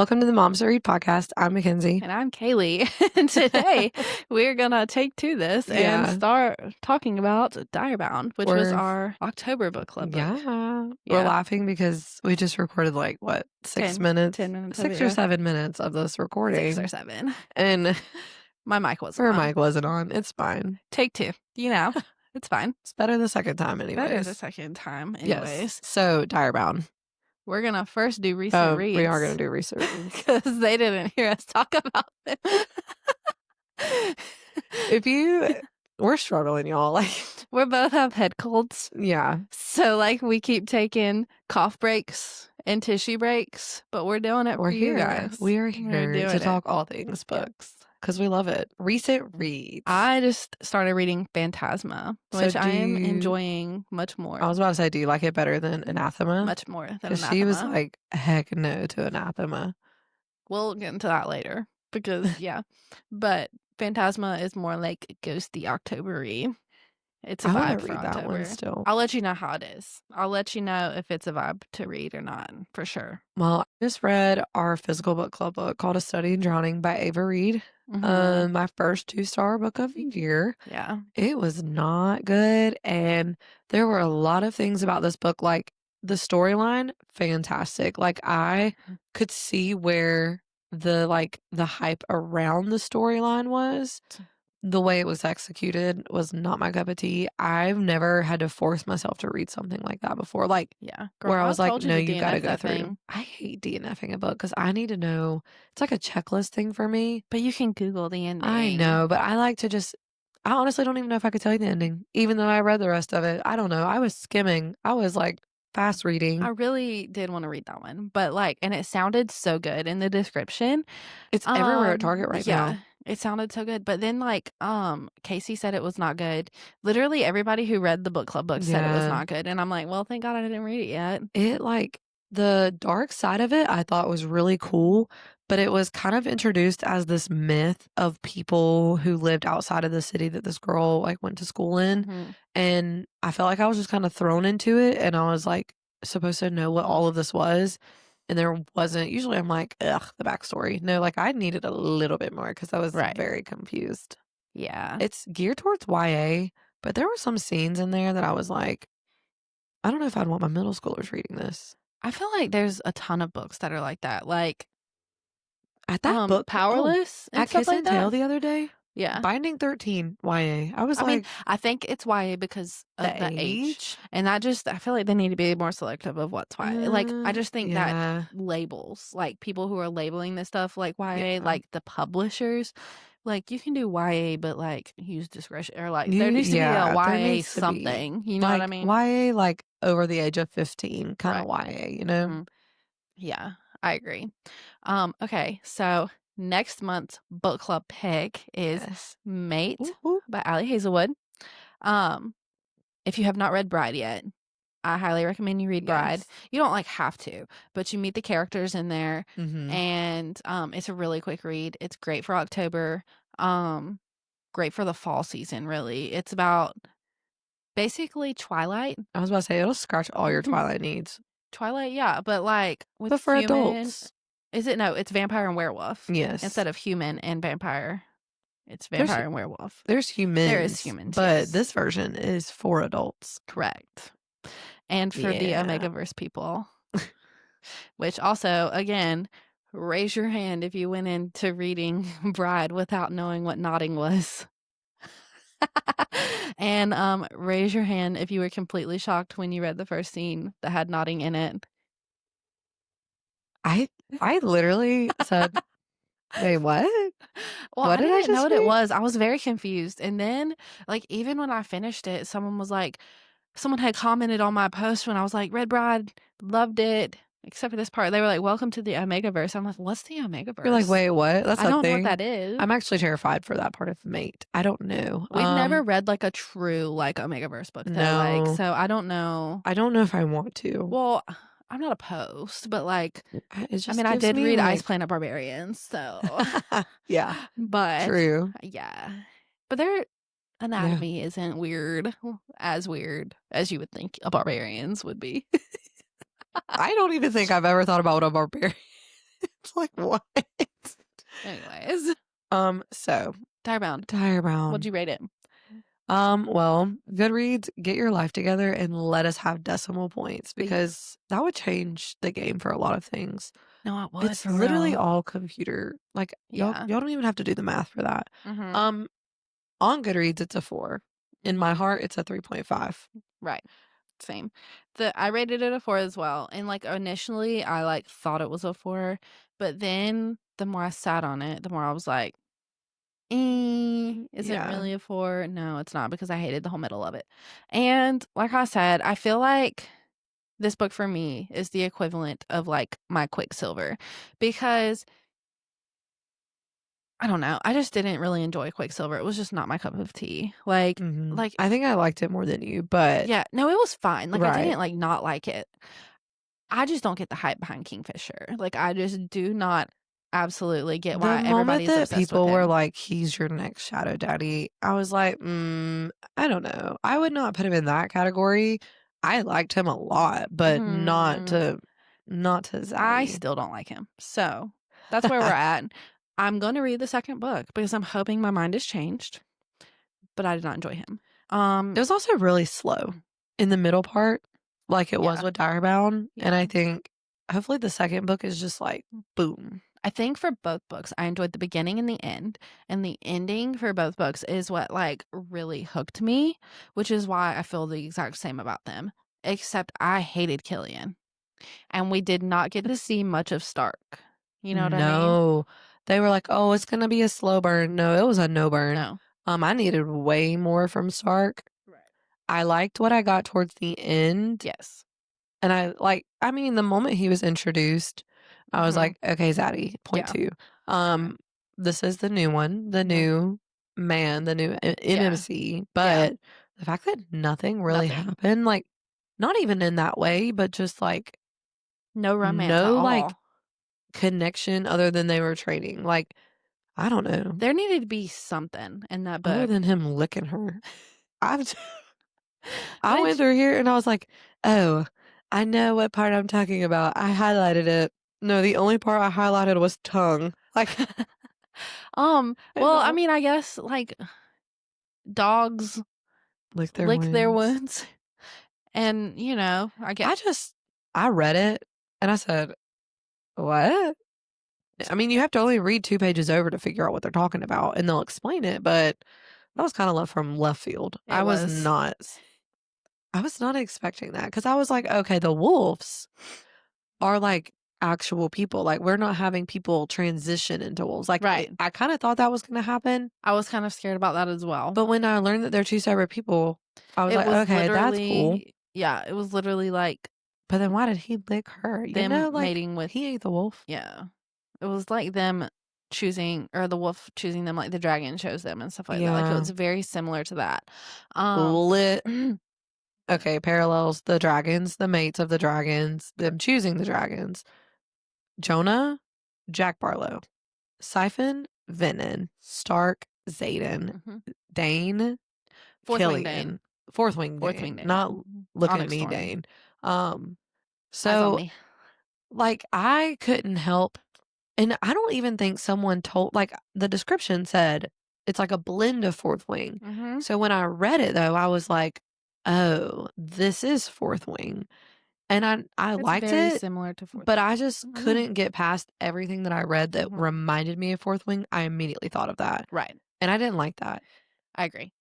Welcome to the Moms That Read podcast. I'm Mckenzie. And I'm Kaylee. And today we're going to take to this and start talking about Direbound, which was our October book club book. Yeah. We're laughing because we just recorded 6 minutes? 10 minutes. 6 or 7 minutes of this recording. 6 or 7. And my mic wasn't on. Her mic wasn't on. It's fine. Take 2. It's fine. It's better the second time anyways. Better the second time anyways. Yes. So, Direbound. We're going to first do recent reads. We are going to do recent reads. Because they didn't hear us talk about it. We're struggling, y'all. We both have head colds. Yeah. So, we keep taking cough breaks and tissue breaks, but we're doing it for you guys. We are here to talk all things books. Because we love it. Recent reads. I just started reading Phantasma, which I am enjoying much more. I was about to say, do you like it better than Anathema? Much more than Anathema. Because she was like, heck no to Anathema. We'll get into that later. Because, But Phantasma is more like ghosty October-y. It's a vibe for October. That one still. I'll let you know how it is. I'll let you know if it's a vibe to read or not, for sure. Well, I just read our physical book club book called A Study in Drowning by Ava Reed. My first 2-star book of the year. Yeah. It was not good. And there were a lot of things about this book, like the storyline, fantastic. I could see where the hype around the storyline was. The way it was executed was not my cup of tea. I've never had to force myself to read something like that before. Girl, where I was like, no, you got to go through. I hate DNFing a book because I need to know. It's like a checklist thing for me. But you can Google the ending. I know, but I like to I honestly don't even know if I could tell you the ending, even though I read the rest of it. I don't know. I was skimming. I was fast reading. I really did want to read that one, but and it sounded so good in the description. It's everywhere at Target right now. It sounded so good, but then Casey said it was not good. Literally everybody who read the book club book said it was not good, and I'm like, well, thank God I didn't read it yet. It the dark side of it I thought was really cool, but it was kind of introduced as this myth of people who lived outside of the city that this girl went to school in, and I felt like I was just kind of thrown into it, and I was supposed to know what all of this was. And there wasn't. Usually I'm like, ugh, the backstory. No, I needed a little bit more because I was very confused. Yeah. It's geared towards YA, but there were some scenes in there that I was like, I don't know if I'd want my middle schoolers reading this. I feel like there's a ton of books that are like that. At that book, Powerless and at stuff Kiss like and that. Tale the other day. Yeah. Binding 13 YA. I mean, I think it's YA because of the age. And I feel like they need to be more selective of what's YA. I just think that labels, people who are labeling this stuff YA, the publishers, you can do YA, but use discretion. Or there needs to be a YA something. You know what I mean? YA, over the age of 15, kind of YA, you know? Mm-hmm. Yeah, I agree. Okay, so next month's book club pick is Mate by Allie Hazelwood. If you have not read Bride yet, I highly recommend you read Bride. You don't have to, but you meet the characters in there, and it's a really quick read. It's great for October. Great for the fall season, really. It's about basically Twilight. I was about to say, it'll scratch all your Twilight needs. Twilight, yeah, but with but for adults. Is it? No, it's vampire and werewolf. Yes. Instead of human and vampire, it's vampire and werewolf. There's humans. There is humans. But this version is for adults. Correct. And for the Omegaverse people. Which also, again, raise your hand if you went into reading Bride without knowing what nodding was. And raise your hand if you were completely shocked when you read the first scene that had nodding in it. I literally said, wait, what? Well, what did I know what it was. I was very confused. And then, even when I finished it, someone had commented on my post when I was read Bride, loved it, except for this part. They were like, welcome to the Omegaverse. I'm like, what's the Omegaverse? You're like, wait, what? That's I don't know what that is. I'm actually terrified for that part of Mate. I don't know. We've never read a true Omegaverse book though. No. So I don't know. I don't know if I want to. Well, I'm not opposed, but I did read Ice Planet Barbarians, so yeah. But true. Yeah. But their anatomy isn't weird as you would think a barbarian's would be. I don't even think I've ever thought about what a barbarian It's like, what? Anyways. So Firebound. What'd you rate it? Well, Goodreads, get your life together and let us have decimal points Please. because that would change the game for a lot of things. No, it would. It's literally all computer. Like, y'all don't even have to do the math for that. Mm-hmm. On Goodreads, it's a 4. In my Mm-hmm. heart, it's a 3.5. Right. Same. I rated it a 4 as well. And like initially I like thought it was a 4, but then the more I sat on it, the more I was like, is it really a 4? No, it's not, because I hated the whole middle of it. And like I said, I feel like this book for me is the equivalent of like my Quicksilver, because I don't know, I just didn't really enjoy Quicksilver. It was just not my cup of tea. Like I think I liked it more than you, but yeah, no, it was fine. Like I right. didn't like not like it. I just don't get the hype behind Kingfisher. Like I just do not absolutely get The why moment everybody's that obsessed with people were him. like, he's your next shadow daddy, I was like, I don't know. I would not put him in that category. I liked him a lot, but not to Zaddy. I still don't like him. So that's where we're at. I'm going to read the second book because I'm hoping my mind has changed, but I did not enjoy him. It was also really slow in the middle part, like it was with Direbound. And I think hopefully the second book is just like, boom. I think for both books, I enjoyed the beginning and the end. And the ending for both books is what like really hooked me, which is why I feel the exact same about them. Except I hated Killian. And we did not get to see much of Stark. You know what I mean? No. They were like, oh, it's going to be a slow burn. No, it was a no burn. No. I needed way more from Stark. Right. I liked what I got towards the end. Yes. And the moment he was introduced, I was like, okay, Zaddy, point 2. This is the new one, the new man, the new intimacy. But the fact that nothing really happened, like, not even in that way, but just like no romance at all. Like connection other than they were trading. Like, I don't know. There needed to be something in that book. Other than him licking her. I went through here and I was like, oh, I know what part I'm talking about. I highlighted it. No, the only part I highlighted was tongue. Like, well, I mean, I guess like dogs lick their wounds. And, you know, I read it and I said, what? I mean, you have to only read 2 pages over to figure out what they're talking about and they'll explain it, but that was kind of left from left field. I was not expecting that because I was like, okay, the wolves are like actual people. Like, we're not having people transition into wolves. Like, right. I kind of thought that was going to happen. I was kind of scared about that as well. But when I learned that they're 2 separate people, I was like, okay, that's cool. Yeah, it was literally like. But then why did he lick her? You know, like, mating with. He ate the wolf. Yeah. It was like them choosing, or the wolf choosing them like the dragon chose them and stuff like that. Like, it was very similar to that. Lit. Okay, parallels. The dragons, the mates of the dragons, them choosing the dragons. Jonah, Jack Barlow. Siphon, Venom. Stark, Xaden. Dane, Killian. Fourth wing Dane. Not look at me, Dane. So, like, I couldn't help, and I don't even think someone told, like, the description said it's like a blend of Fourth Wing. So when I read it, though, I was like, oh, this is Fourth Wing. And I liked it, similar to Fourth but I just couldn't get past everything that I read that reminded me of Fourth Wing. I immediately thought of that. Right. And I didn't like that. I agree.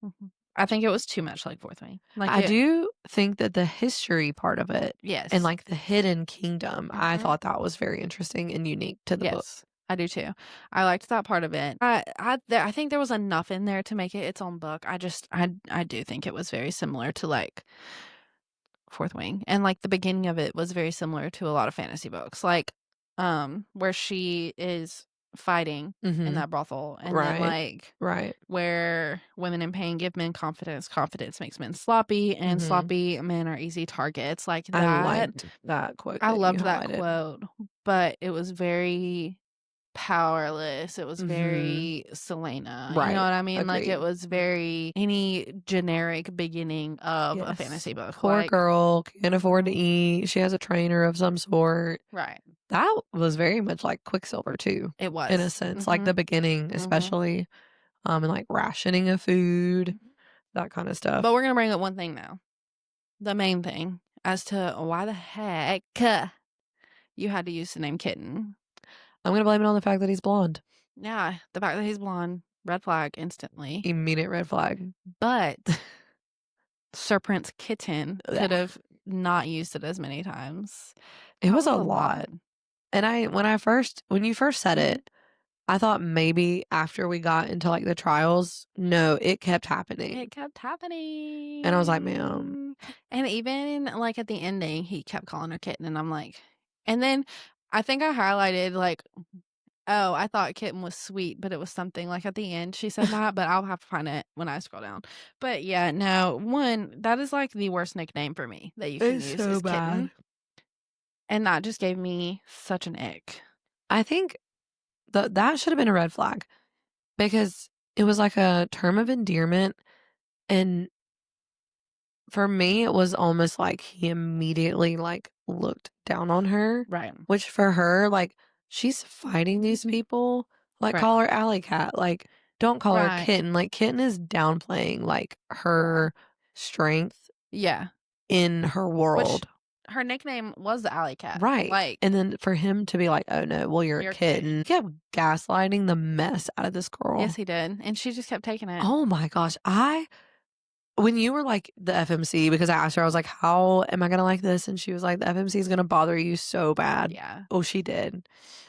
I think it was too much like Fourth Wing. Like, I do think that the history part of it, yes, and like the hidden kingdom, I thought that was very interesting and unique to the book. I do too. I liked that part of it. I think there was enough in there to make it its own book. I do think it was very similar to like Fourth Wing, and like the beginning of it was very similar to a lot of fantasy books, like where she is fighting in that brothel, and then like where women in pain give men confidence, confidence makes men sloppy, and sloppy men are easy targets. Like that. I liked that quote. I loved that quote, but it was very powerless. It was very Selena. You know what I mean? Agreed. Like, it was very any generic beginning of a fantasy book. Poor girl, can't afford to eat. She has a trainer of some sort. Right. that was very much like Quicksilver too, It in a was. sense, like Mhm. the beginning, Mhm. especially, and like rationing of food, that kind of But stuff. we're gonna bring up one thing now. The main thing as to why the heck you had to use the name Kitten. I'm gonna blame it on the fact that he's blonde. Yeah, the fact that he's blonde, red flag instantly. Immediate red flag. But Sir Prince Kitten could Ugh. have not used it as many times. It That was was a a lot. lot. And when you first said Mhm. it, I thought maybe after we got into like the trials, no, it kept happening. It kept And I was like, "Ma'am." happening. And even like at the ending, he kept calling her Kitten, and I'm like, and then I think I highlighted like, oh, I thought Kitten was sweet, but it was something like at the end she said that, but I'll have to find it when I scroll down. But yeah, no, that is like the worst nickname for me that you can It's use so is Kitten. bad. And that just gave me such an ick. I think that should have been a red flag because it was like a term of endearment, and for me, it was almost like he immediately, like, looked down on her, Right. which for her, like, she's fighting these people, like, Right. call her alley cat, like, don't call her Right. kitten, like, kitten is downplaying, like, Yeah. her strength Yeah. in her Which world. her nickname was the alley cat. Right, Like, and then for him to be like, "Oh, no, well, you're a you're a kitten. kitten," he kept gaslighting the mess out of this Yes, girl. he did. And she just kept taking it. Oh my gosh, when you were like the FMC, because I asked her, I was like, "How am I gonna like this?" And she was like, "The FMC is gonna bother you so bad." Yeah. Oh, she did.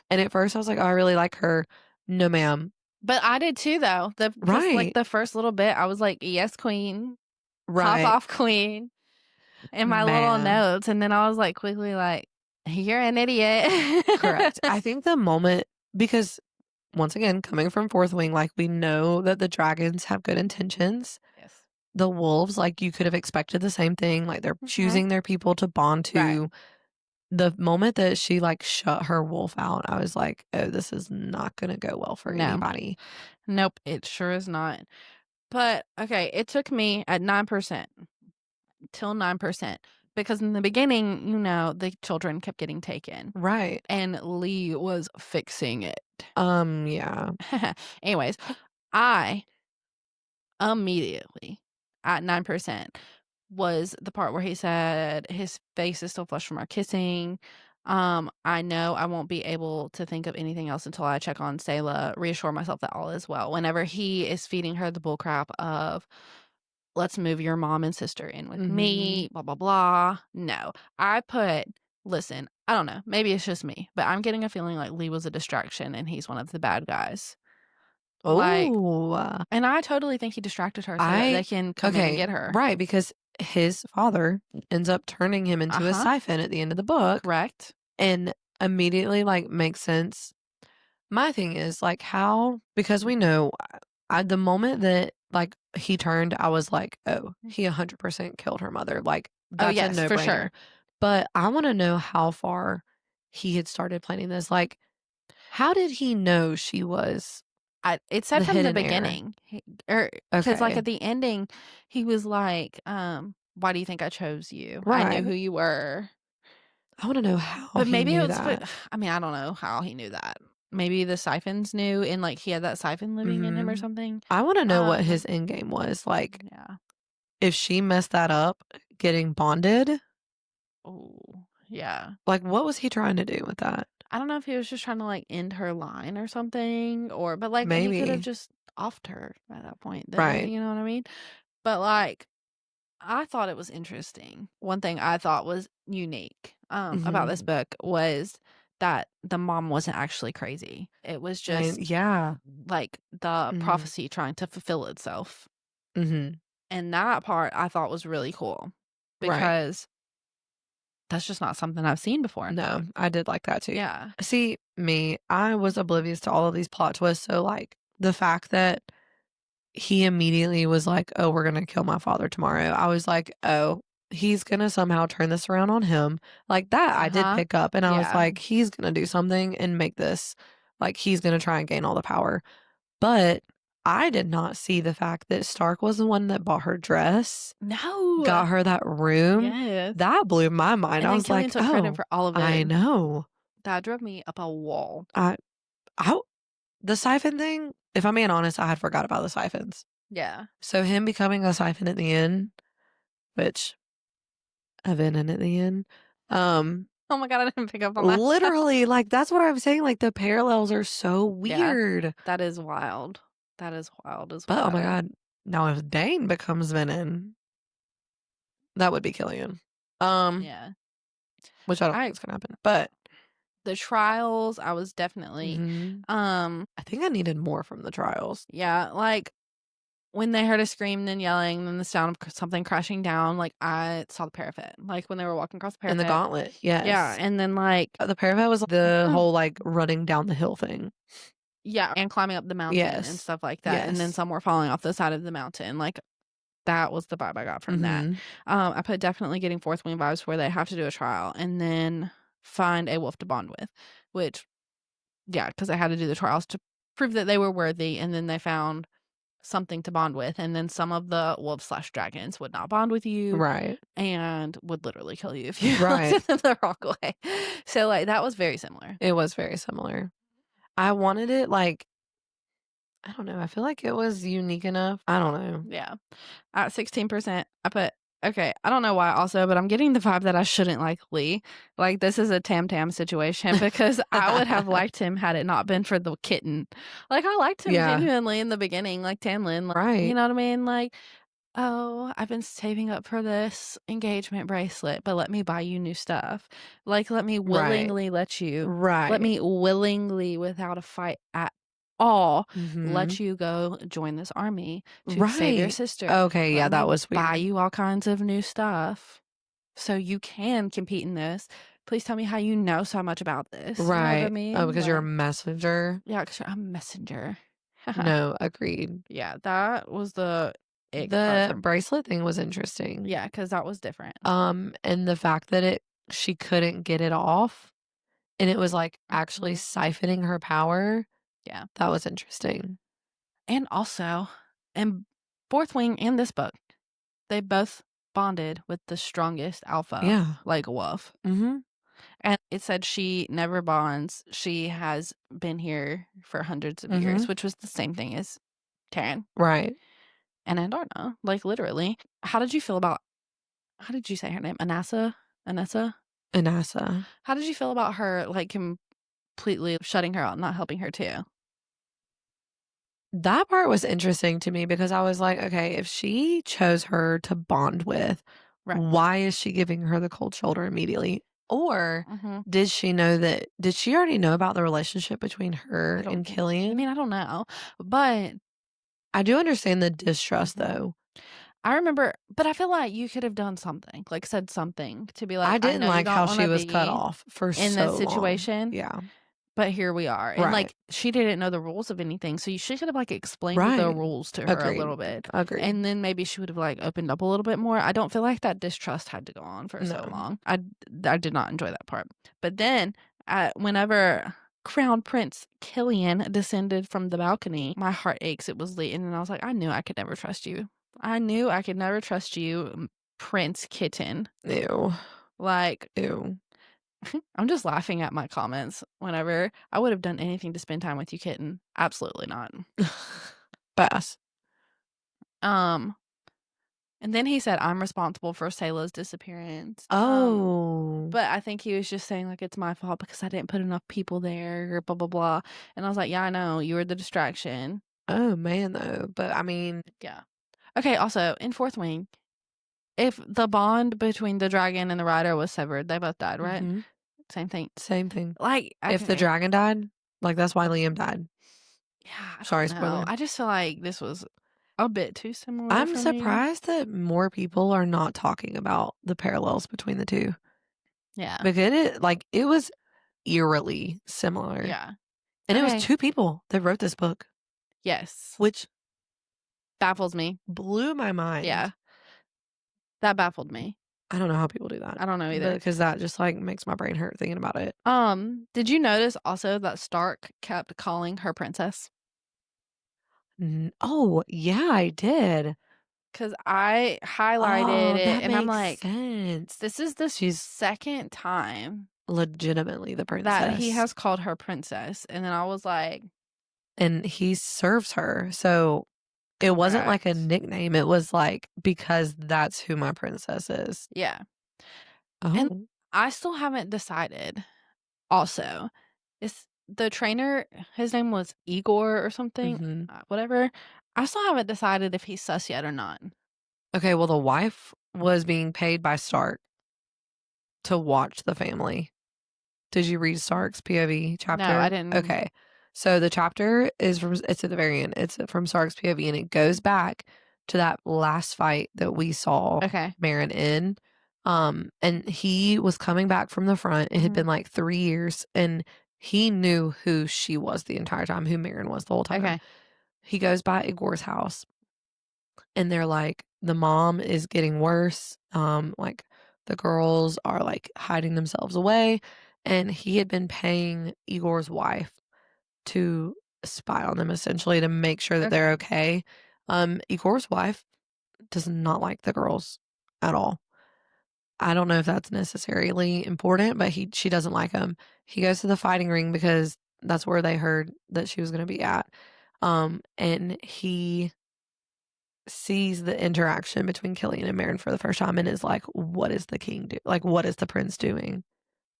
And at first I was like, "Oh, I really like her." No, ma'am. But I did too, though. Because like Right. the first little bit, I was like, yes, queen. Pop Right. off, queen. In my little Ma'am. notes. And then I was like, quickly, like, you're an idiot. Correct. I think the moment, because once again, coming from Fourth Wing, like we know that the dragons have good intentions. Yes. The wolves, like you could have expected the same thing. Like they're Mhm. choosing their people to bond Right. to. The moment that she like shut her wolf out, I was like, "Oh, this is not gonna go well for No. anybody." Nope. It sure is not. But okay, it took me at 9% till 9% because in the beginning, the children kept getting taken Right. and Lee was fixing it. Yeah. Anyways, I immediately at 9% was the part where he said his face is still flushed from our kissing. I know I won't be able to think of anything else until I check on Selah, reassure myself that all is well. Whenever he is feeding her the bullcrap of, let's move your mom and sister in with Mhm. me, blah, blah, blah. No, listen, I don't know. Maybe it's just me, but I'm getting a feeling like Lee was a distraction and he's one of the bad guys. Like, Oh, and I totally think he distracted her so that they I can come in and okay, get her. right, because his father ends up turning him into a Uh-huh. siphon at the end of the book Correct. and immediately, like, makes sense. My thing is, like, how because we know the moment that, like, he turned, I was like, "Oh, he 100% killed her mother," like, Oh, that's a yes, for no-brainer. sure. But I wanna know how far he had started planning this, like, how did he know she was It said the from the hidden heir? beginning, because like, Okay. at the ending, he was like, "Why do you think I chose you? I knew who Right. you were." I wanna know how But he maybe it knew was that. I mean, I don't know how he knew that. Maybe the siphons knew and, like, he had that siphon living in him or Mhm. something. I wanna know what Um, his end game was, like, yeah. if she messed that up, getting bonded, Oh, yeah. like, what was he trying to do with that? I don't know if he was just trying to, like, end her line or something but, like, he could have Maybe. just offed her at that point, Right. you know what I mean? But, like, I thought it was interesting. One thing I thought was unique, about this Mhm. book was that the mom wasn't actually crazy. It was just, Yeah. like, the Mhm. prophecy trying to fulfill itself, Mhm. and that part I thought was really cool Right. because that's just not something I've seen before in No, book. I did like that too. Yeah. See, me, I was oblivious to all of these plot twists, so, like, the fact that he immediately was like, "Oh, we're gonna kill my father tomorrow." I was like, "Oh, he's gonna somehow turn this around on him." Like, that I did Uh-huh. pick up, and I was Yeah. like, "He's gonna do something and make this like, he's gonna try and gain all the power." But I did not see the fact that Stark was the one that bought her dress, No! got her that room. Yes. That blew my mind. And I then was Killian like, took credit "Oh, for all of I it. know." That drove me up a wall. I the siphon thing, if I'm being honest, I had forgot about the siphons. Yeah. So him becoming a siphon at the end, which a venom at the end, Oh my god, I didn't pick up on that. literally, like, that's what I'm saying, like, the parallels are so Yeah. weird. That is wild. That is wild as But, oh my well. god, now if Dane becomes Venom, that would be Killian. Yeah. Which I don't think I is gonna happen, but the trials, I was definitely mhm. um I think I needed more from the trials. yeah, like when they heard a scream and yelling, then the sound of something crashing down, like I saw the parapet. Like when they were walking across the And the parapet. gauntlet, Yeah, yes. and then like The parapet was the whole, like, running down the hill thing. yeah, and climbing up the mountain and Yes. stuff like that. And then Yes. some were falling off the side of the mountain. Like that was the vibe I got from that. Mhm. I put definitely getting fourth wing vibes where they have to do a trial and then find a wolf to bond with, which yeah, because I had to do the trials to prove that they were worthy, and then they found something to bond with, and then some of the wolves/dragons would not bond with you Right. and would literally kill you if you looked Right. at them the wrong way. So, like, that was very similar. It was very similar. I wanted it, like I don't know, I feel like it was unique enough. I don't know. Yeah. At 16%, I put okay, I don't know why also, but I'm getting the vibe that I shouldn't like Lee. Like, this is a Tam Tam situation because I would have liked him had it not been for the kitten. Like, I liked him Yeah. genuinely in the beginning, like Tamlin, like, you Right. know what I mean? Like, "Oh, I've been saving up for this engagement bracelet, but let me buy you new stuff. Like, Right. let Right. me willingly, without a fight at all, let Mhm. you go join this army to save your Right. sister. Okay, yeah, Let that me was buy weird. you all kinds of new stuff so you can compete in this. Please tell me how you know so much about this." You know what I Right. Oh, mean? because you're a Like, messenger? yeah, 'cause you're a messenger. No, agreed. Yeah, that was the ick part The for bracelet thing was interesting. yeah, because that was different. And the fact that she couldn't get it off, and it was, like, actually Mhm. siphoning her power, Yeah. that was interesting. And also, in Fourth Wing and this book, they both bonded with the strongest alpha, Yeah. like wolf. Mhm. And it said she never bonds. She has been here for hundreds of years, Mhm. which was the same thing as Taryn Right. and Andarna, like literally. How did you say her name? Anassa? Anessa? Anassa. How did you feel about her like completely shutting her out, not helping her too? That part was interesting to me because I was like, "Okay, if she chose her to bond with, Right. why is she giving her the cold shoulder immediately?" Or Mhm. did she already know about the relationship between I her don't and think I Killian? mean, I don't know, but I do understand the distrust, mhm. though. I remember but I feel like you could have done something, like, said something to be like, I "I didn't know you like don't how she wanna was cut be off for in this so long. situation, Yeah. but here we are." And, Right. like, she didn't know the rules of anything, so she could have, like, explained the Right. rules to her a Agreed. little bit, Agreed. and then maybe she would have, like, opened up a little bit more. I don't feel like that distrust had to go on for so No. long. I did not enjoy that part. But then, whenever Crown Prince Killian descended from the balcony, my heart aches, it was late, and then I was like, "I knew I could never trust you. I knew I could never trust you, Prince Kitten." Ew. Like, Ew. I'm just laughing at my comments whenever I would have done anything to spend time with you, kitten. Absolutely not. Pass. Um, and then he said, "I'm responsible for Selah's disappearance." Oh. But I think he was just saying like it's my fault because I didn't put enough people there or blah blah blah. And I was like, "Yeah, I know. You were the distraction." Oh, man, though. But, I mean Yeah. Okay, also, in Fourth Wing, if the bond between the dragon and the rider was severed, they both died, right? mhm. Same thing. Same thing. Like, If the okay. dragon died, like, that's why Liam died. Yeah, I Sorry, don't know. spoiler. I just feel like this was a bit too similar I'm for me. surprised that more people are not talking about the parallels between the 2 Yeah. because it was eerily similar, Yeah. and it was Okay. 2 people that wrote this book, Yes. which Baffles me. blew my mind. Yeah. That baffled me. I don't know how people do that, I don't know either. because that just, like, makes my brain hurt thinking about it. Did you notice also that Stark kept calling her princess? Oh, yeah, I did. Because I highlighted Oh, it that and I'm makes like, sense. this is the She's second time legitimately the That he princess. has called her princess, and then I was like, And he serves her. So it wasn't like a correct. nickname. It was like, because that's who my princess is. Yeah. And Oh. I still haven't decided also. Is the trainer, his name was Igor or something, Mhm. whatever. I still haven't decided if he's sus yet or not. Okay, well, the wife was being paid by Stark to watch the family. Did you read Stark's POV No, I chapter? didn't. Okay. So the chapter is it's at the very end. It's from Stark's POV and it goes back to that last fight that we saw Okay. Marin in. And he was coming back from the front. It had Mhm. been like 3 years and he knew who she was the entire time, who Marin was the whole time. Okay. He goes by Igor's house and they're like, the mom is getting worse. Like the girls are like hiding themselves away. And he had been paying Igor's wife to spy on them essentially to make sure that they're Okay. okay. Igor's wife does not like the girls at all. I don't know if that's necessarily important, but she doesn't like them. He goes to the fighting ring because that's where they heard that she was going to be at. And he sees the interaction between Killian and Marin for the first time and is like, what is the king do? Like, what is the prince doing?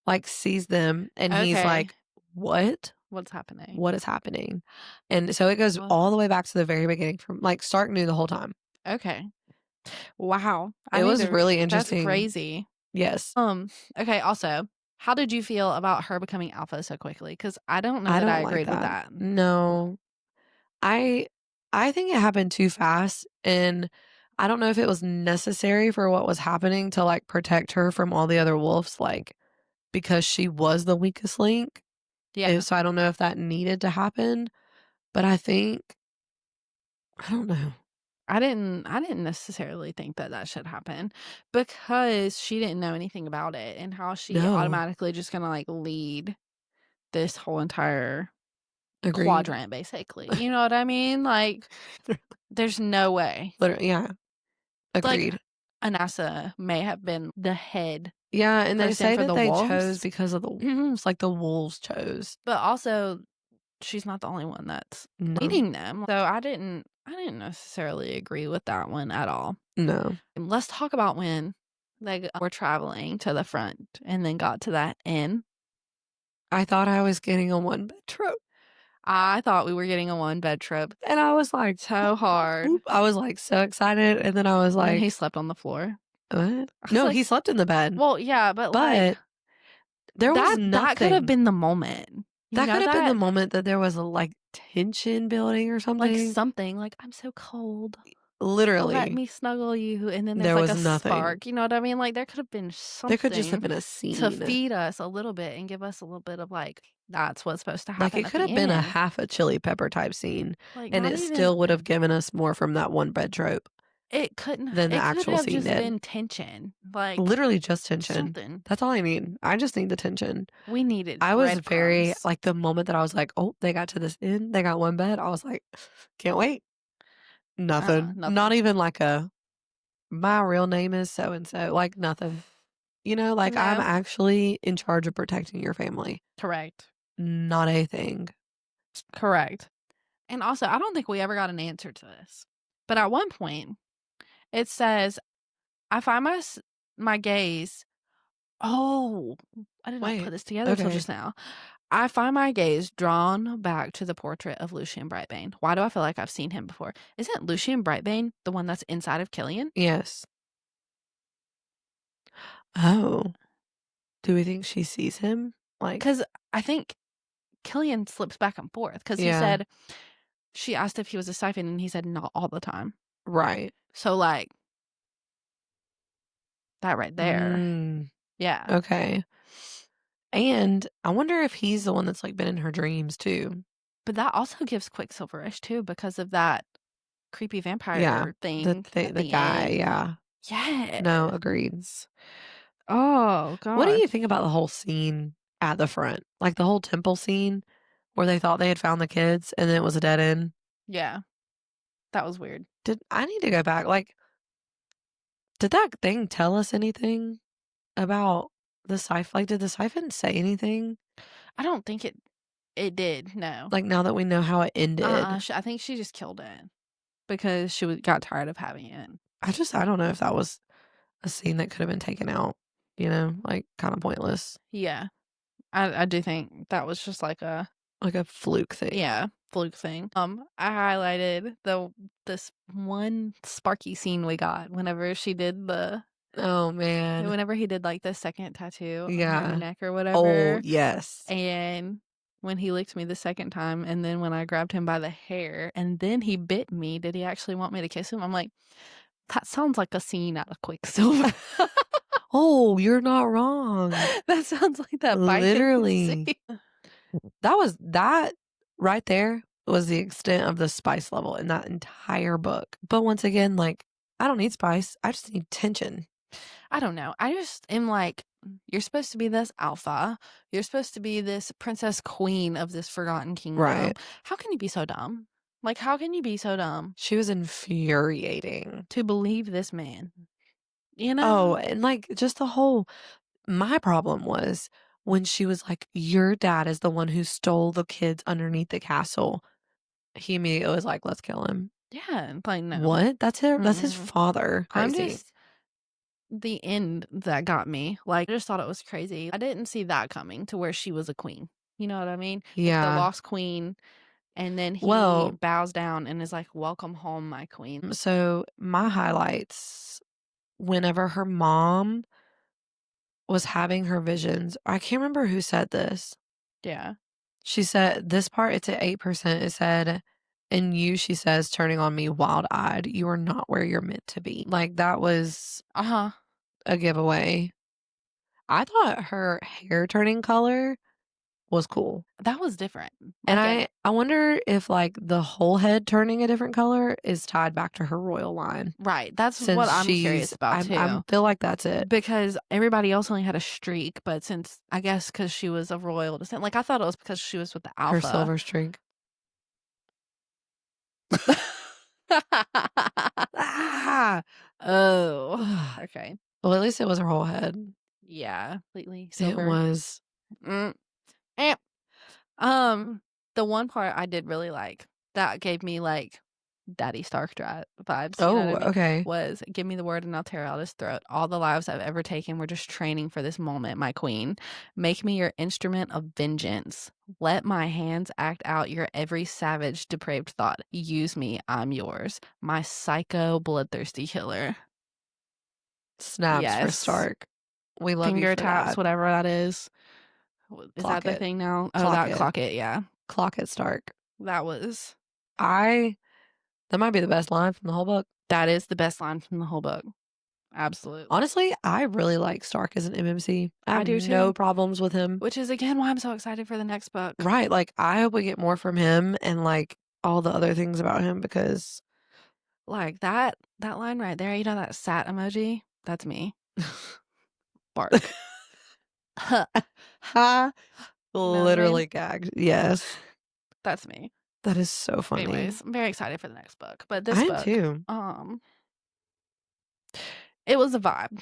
Like, sees them and he's Okay. like, what? What's happening? What is happening? And so it goes Well, all the way back to the very beginning from like Stark knew the whole time. okay. Wow. I It need was to really That's interesting. crazy. Yes. Okay, also, how did you feel about her becoming alpha so quickly? Because I don't know I that I don't like agreed with that. that. No. I I think it happened too fast and I don't know if it was necessary for what was happening to like protect her from all the other wolves, like because she was the weakest link. Yeah. So I don't know if that needed to happen, but I think I don't know. I didn't necessarily think that that should happen because she didn't know anything about it and how she No. automatically just gonna like lead this whole entire Agreed. quadrant basically. You know what I mean? Like there's no way. Literally, yeah. Like Agreed. Anassa may have been the head Yeah, and they person say for that the they chose wolves, because of the wolves, like the wolves chose. but also she's not the only one that's No. leading them. So I didn't necessarily agree with that one at all. No. And let's talk about when they were traveling to the front and then got to that inn. I thought I was getting a one-bed trip, I thought we were getting a one bed trip and I was like, so "Boop, boop, hard. boop." I was, like, so excited, and then I was And then he like, slept on the floor. "What?" I was No, like, he slept in the bed, well, yeah, but like but there was that could have nothing. been the moment. You That could know have been the that? moment that there was a, like, tension building or Like something. something like I'm so cold. Let Literally, me snuggle you, and then there's there like was a nothing. spark, you know what I mean? Like, there could have been There could just have something been a to scene. feed us a little bit and give us a little bit of, like, that's what's supposed to Like, happen it at could the have been a end. half a Chili Pepper type scene, Like, and not it even still would have given us more from that one bed trope than the it could actual have scene just did. been tension, like, Literally just tension. something. That's all I need. I just need the tension. We needed I was very breadcrumbs. like, the moment that I was like, "Oh, they got to this inn, they got one bed," I was like, "Can't wait." Nothing. Not Nothing. even like a, "My real name is so and so," like, nothing. You know, like, I'm No. actually in charge of protecting your family. Correct. Not a thing. Correct. And also, I don't think we ever got an answer to this, but at one point, it says, "I find my gaze." Oh, I did not put Wait. this together till Okay. just now. I find my gaze drawn back to the portrait of Lucian Brightbane. Why do I feel like I've seen him before? Isn't Lucian Brightbane the one that's inside of Killian? Yes. Oh. Do we think she sees him? Like, Because I think Killian slips back and forth because he yeah. said, she asked if he was a siphon and he said, not all the time. Right. So, like, that right there. Mm, Yeah. okay. And I wonder if he's the one that's, like, been in her dreams too. But that also gives Quicksilverish too because of that creepy Yeah. vampire The thing the at the the guy, end. yeah. No, Yes. agreed. Oh, What do gosh. you think about the whole scene at the front? Like, the whole temple scene where they thought they had found the kids and then it was a dead end? Yeah. That was weird. Did I need to go back, like, did that thing tell us anything about the siphon, like, did the siphon say anything? I don't think it did, no. Like, now that we know how it ended. I think she just killed it because she got tired of having it. I don't know if that was a scene that could have been taken out, like, kinda pointless. Yeah. I do think that was just like a Like a fluke thing. yeah, fluke thing. I highlighted this one sparky scene we got Oh, man. whenever he did like the second tattoo on her Yeah. neck or Oh, whatever. yes. And when he licked me the second time, and then when I grabbed him by the hair, and then he bit me, did he actually want me to kiss him? I'm like, that sounds like a scene out of Quicksilver. Oh, you're not wrong. That sounds like that biting Literally. scene. That right there was the extent of the spice level in that entire book. But once again, like, I don't need spice. I just need tension. I don't know. I just am like, you're supposed to be this alpha. You're supposed to be this princess queen of this forgotten kingdom. Right. How can you be so dumb? Like, how can you be so dumb She was infuriating. to believe this man? You Oh, know? and like just my problem was when she was like, your dad is the one who stole the kids underneath the castle. He immediately was like, let's kill him. Yeah. Like, no. What? That's his Mm-mm. father. I'm Crazy. just the end that got me. Like, I just thought it was crazy. I didn't see that coming to where she was a queen. You know what I mean? Like the Yeah. lost queen. And then he Well, bows down and is like, welcome home, my queen. so my highlights, whenever her mom was having her visions, I can't remember who said this. Yeah. She said, this part, it's at 8%. It said, and you, she says, turning on me wild eyed, you are not where you're meant to be. Like, that was Uh-huh. a giveaway. I thought her hair turning color was cool. That was different. And Like, I wonder if, like, the whole head turning a different color is tied back to her royal line. right. That's what Since I'm curious about I too. feel like that's it. Because everybody else only had a streak, but since I guess because she was of royal descent, like I thought it was because she was with the Her alpha. silver streak. Ah! Oh, okay. Well, at least it was her whole head. Yeah, completely It silver. was. Mm. Eh. The one part I did really like that gave me like Daddy Stark vibes. You know Oh, what I mean? okay. Was give me the word and I'll tear out his throat. All the lives I've ever taken were just training for this moment, my queen. Make me your instrument of vengeance. Let my hands act out your every savage, depraved thought. Use me, I'm yours. My psycho, bloodthirsty killer. Snaps for Yes. Stark. We love you Finger for taps, that. whatever that is. Is Clock that the it. thing now? Oh, Clock that it. clock it, yeah. Clock it, Stark. That was That might be the best line from the whole book. that is the best line from the whole book. Absolutely. Honestly, I really like Stark as an MMC. I have do no too. problems with him. Which is again why I'm so excited for the next book. Right. Like, I hope we get more from him and like all the other things about him because Like that line right there, you know that sat emoji? That's me. Bark. ha literally mean? gagged. Yes. That's me. That is so funny. Anyways, I'm very excited for the next book. But this I am book, too. it was a vibe.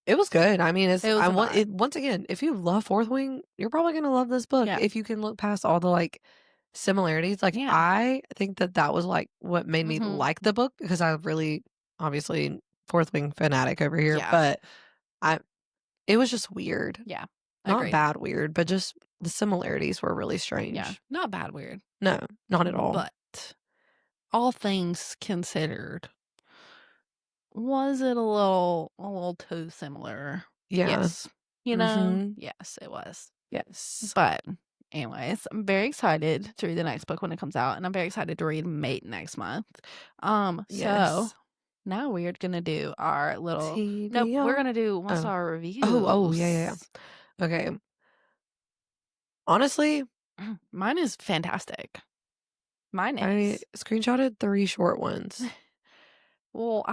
It was good. I mean, It was a vibe. once again, if you love Fourth Wing, you're probably gonna love this book Yeah. if you can look past all the like similarities. Like, Yeah. I think that was like what made me Mhm. like the book because I really obviously Fourth Wing fanatic over here, Yeah. but it was just weird. Yeah. Not Agreed. bad weird, but just the similarities were really Yeah. strange. Not bad weird. No, not at all. But all things considered, was it a little too similar? Yeah. Yes. You know? Mhm. Yes, it was. Yes. But anyways, I'm very excited to read the next book when it comes out, and I'm very excited to read Mate next month. So Yes. now we're gonna do our little nope, TBR. we're gonna do one Oh. star reviews. Oh, yeah. Okay. Honestly, Mine is fantastic. Mine I is. screenshotted 3 short ones. Well,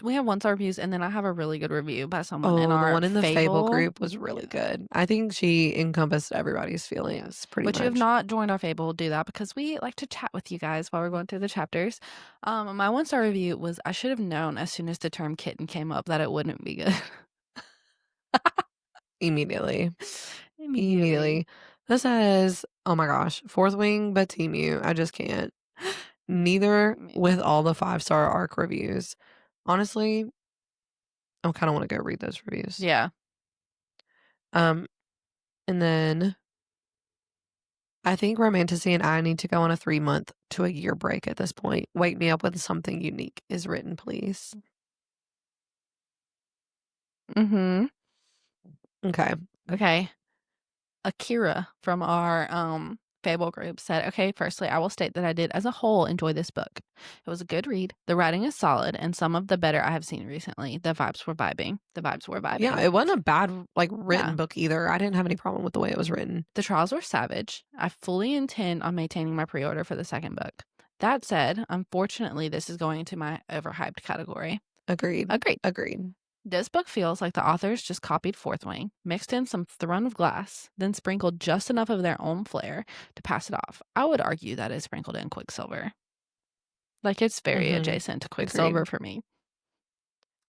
we have one star reviews, and then I have a really good review by someone in Oh, the our one in the Fable group was Yeah. really good. I think she encompassed everybody's feelings pretty Which you have much. not joined our Fable, do that because we like to chat with you guys while we're going through the chapters. My one star review was I should have known as soon as the term kitten came up that it wouldn't be good. Immediately. Immediately. Immediately. This says, oh my gosh, Fourth Wing, but Temu. I just can't. Neither with all the 5-star arc reviews. Honestly, I kind of want to go read those reviews. Yeah. And then I think Romanticy and I need to go on a 3-month to a year break at this point. Wake me up when something unique is written, please. Mm-hmm. Okay. Okay. Akira from our Fable group said, okay, firstly, I will state that I did as a whole enjoy this book. It was a good read. The writing is solid and some of the better I have seen recently. The vibes were vibing. Yeah, it wasn't a bad, written Yeah. book either. I didn't have any problem with the way it was written. The trials were savage. I fully intend on maintaining my pre-order for the second book. That said, unfortunately, this is going into my overhyped category. Agreed. Agreed. This book feels like the authors just copied Fourth Wing, mixed in some Throne of Glass, then sprinkled just enough of their own flair to pass it off. I would argue that it's sprinkled in Quicksilver. Like, it's very adjacent to Quicksilver for me.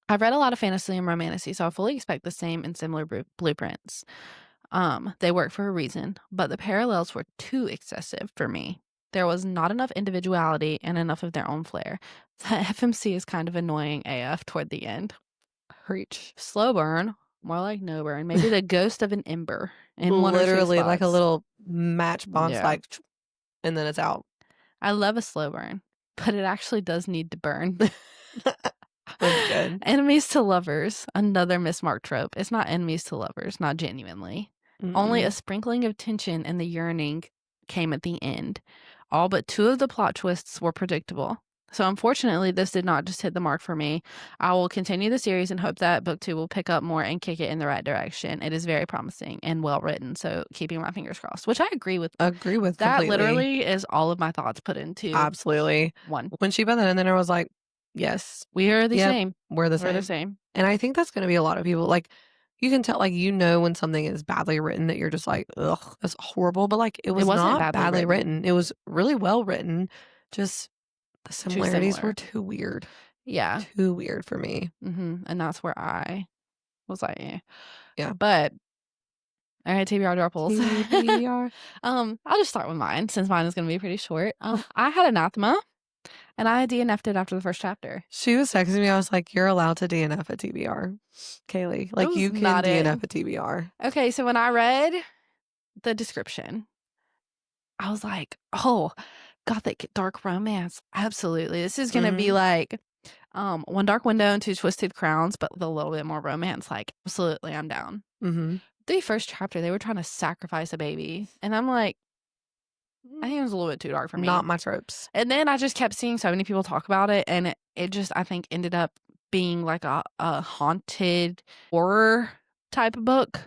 I've read a lot of fantasy and romantasy, so I fully expect the same and similar blueprints. They work for a reason, but the parallels were too excessive for me. There was not enough individuality and enough of their own flair. The FMC is kind of annoying AF toward the end. Preach. Slow burn, more like no burn. Maybe the ghost of an ember in one or two Literally spots. like a little matchbox, Yeah. and then it's out. I love a slow burn, but it actually does need to burn. That's good. Enemies to lovers, another mismarked trope. It's not enemies to lovers, not genuinely. Only a sprinkling of tension and the yearning came at the end. All but 2 of the plot twists were predictable. So unfortunately, this did not just hit the mark for me. I will continue the series and hope that book 2 will pick up more and kick it in the right direction. It is very promising and well written, so keeping my fingers crossed, which I agree with. That completely. Literally is all of my thoughts put into Absolutely. one. When she put that in there, I was like, yes. We are the same. We're the same. And I think that's going to be a lot of people. Like, you can tell, when something is badly written that you're just like, ugh, that's horrible. But, it was wasn't not badly written. It was really well written. Just the similarities were too weird. Yeah. Too weird for me. And that's where I was like, eh. Yeah. But, all right, TBR Darples. TBR. I'll just start with mine since mine is going to be pretty short. I had Anathema. And I DNF'd it after the first chapter. She was texting me. I was like, you're allowed to DNF at TBR. Kaylee. You can DNF at TBR. Okay, so when I read the description, I was like, oh, gothic dark romance. Absolutely. This is going to be like One Dark Window and Two Twisted Crowns, but with a little bit more romance. Absolutely, I'm down. The first chapter, they were trying to sacrifice a baby. And I'm like, I think it was a little bit too dark for me. Not my tropes. And then I just kept seeing so many people talk about it, and it just, I think, ended up being like a haunted horror type of book.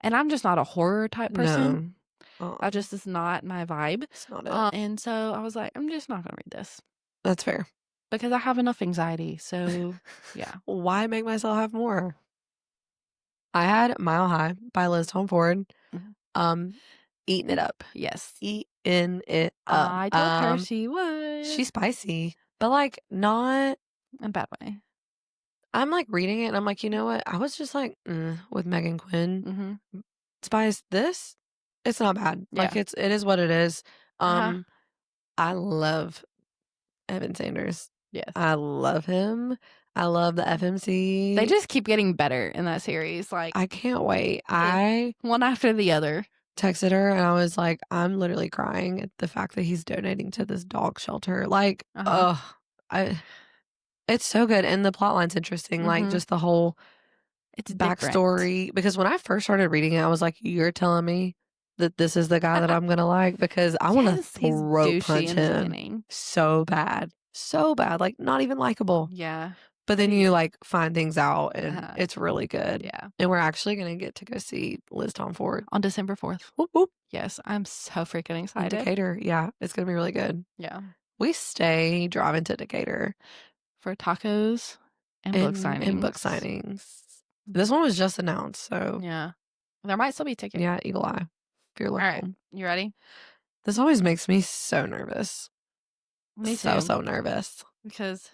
And I'm just not a horror type person. No. That just is not my vibe. It's not it. And so I was like, I'm just not going to read this. That's fair. Because I have enough anxiety. So, yeah. Why make myself have more? I had Mile High by Liz Tom Ford. Eating it up. Yes. Eating it up. I told her she was. She's spicy, but not in a bad way. I'm reading it and I'm like, you know what? I was just with Megan Quinn. Spice, this, it's not bad. Yeah. It is what it is. I love Evan Sanders. Yes. I love him. I love the FMC. They just keep getting better in that series. I can't wait. One after the other. Texted her and I was like, I'm literally crying at the fact that he's donating to this dog shelter. It's so good. And the plot line's interesting. Just the whole backstory. Different. Because when I first started reading it, I was like, you're telling me that this is the guy that I'm going to like? Because I want to throat punch him so bad. So bad. Not even likable. Yeah. But then you find things out and it's really good. Yeah. And we're actually going to get to go see Liz Tom Ford on December 4th. Whoop, whoop. Yes, I'm so freaking excited. Decatur. Yeah, it's going to be really good. Yeah. We stay driving to Decatur for tacos and book signings. This one was just announced, so yeah. There might still be tickets. Yeah, Eagle Eye. If you're local. All right, you ready? This always makes me so nervous. Me too. So nervous. Because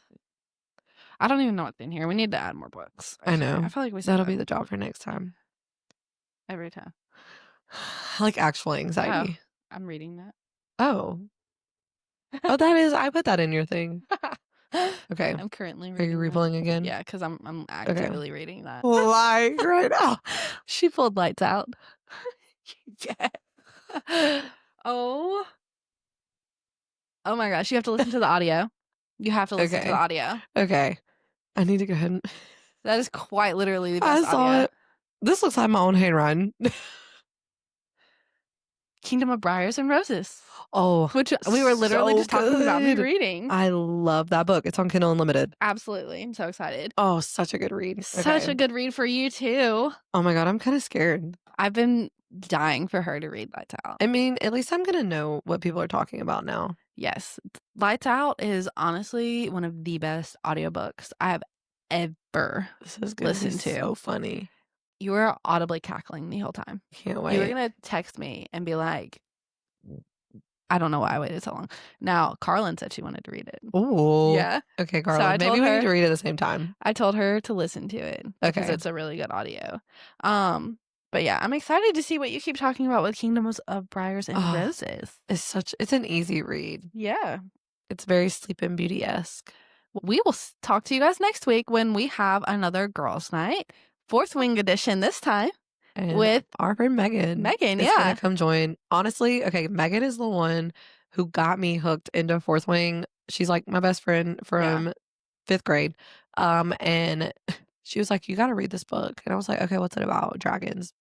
I don't even know what's in here. We need to add more books. I know. I feel like that'll be the job for next time. every time. Like actual Oh, anxiety. I'm reading that. Oh. Oh, that is I put that in your thing. Okay. I'm currently Are you reading that. re-rolling again? Yeah, because I'm Okay. actively reading that. Why right now? She pulled Lights Out. Yeah. Oh. Oh my gosh, you have to listen to the audio. You have to listen to the Okay. audio. Okay. I need to go ahead and That is quite literally the I best saw audio. it. This looks like my own handwriting. Kingdom of Briars and Roses. Oh, Which we were literally so just talking about me good. reading. I love that book. It's on Kindle Unlimited. Absolutely. I'm so excited. Oh, such a good read. Such Okay. a good read for you too. Oh my God, I'm kind of scared. I've been dying for her to read Lights Out. I mean, at least I'm going to know what people are talking about now. Yes. Lights Out is honestly one of the best audiobooks I have ever This is going to be listened to. so funny. You were audibly cackling the whole time. Can't You were wait. going to text me and be like, I don't know why I waited so long. Now, Carlin said she wanted to read it. Ooh. Yeah. Okay, So Carla. I Maybe told we her, need to read it at the same time. I told her to listen to it because Okay. it's a really good audio. But yeah, I'm excited to see what you keep talking about with Kingdoms of Briars and Roses. It's an easy read. Yeah. It's very Sleeping Beauty-esque. We will talk to you guys next week when we have another girls' night, Fourth Wing edition this time. And with our friend Megan. Megan, is yeah. gonna come join. Honestly, okay, Megan is the one who got me hooked into Fourth Wing. She's like my best friend from 5th grade. And she was like, "You gotta read this book." And I was like, "Okay, what's it about?" Dragons.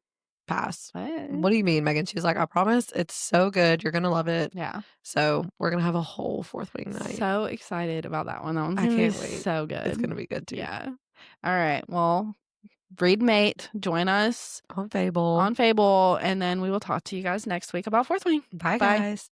Pass. What do you mean, Megan? She's like, "I promise it's so good. You're gonna love it." Yeah. So we're gonna have a whole Fourth Wing night. So excited about that one. That one's I gonna can't be wait. so good. It's gonna be good too. Yeah. All right. Well, read Mate. Join us On Fable. and then we will talk to you guys next week about Fourth Wing. Bye, guys.